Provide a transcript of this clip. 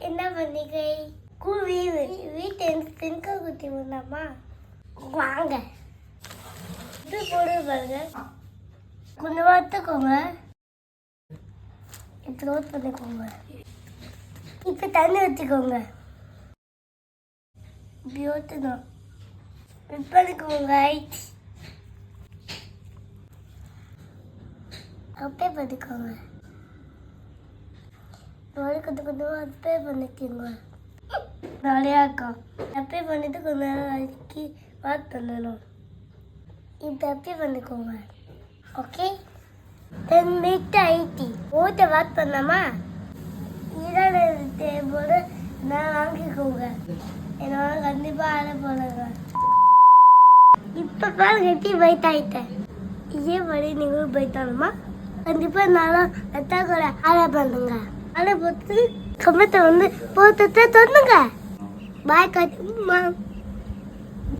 என்ன பண்டிகை? வீட்டு தென்கா குத்தி வந்தாமா? வாங்க இது போடு பாருங்க. கொஞ்சம் பார்த்துக்கோங்க. இப்போ நோட் பண்ணிக்கோங்க. இப்போ தண்ணி வச்சுக்கோங்க. இப்படி ஊற்றணும். மிக்ஸ் பண்ணிக்கோங்க. அப்ளை பண்ணிக்கோங்க. கொஞ்சம் கொஞ்சமாக அப்ளை பண்ணிக்கோங்க. நிறையா இருக்கும். அப்ளை பண்ணிட்டு கொஞ்சம் நேரம் அடிக்கி வாட் பண்ணணும். இப்போ அப்ளை பண்ணிக்கோங்க. ஓகே 10 மினிட் ஆயிடுச்சு. ஊற்ற வாட் பண்ணாமா? இதான தேவைப்போது நான் வாங்கிக்கோங்க. என்னோட கண்டிப்பாக ஆட போடுங்க. இப்போ பாருங்க எப்படி பைட் ஆகிட்டேன். இதே மாதிரி நீங்களும் பைட்டானுமா? கண்டிப்பாக நானும் அத்தா கூட ஆட பண்ணுங்க. ஆட போட்டு கமெண்ட்டை வந்து போட்டு தந்துங்க. பாய் கட்டுமா.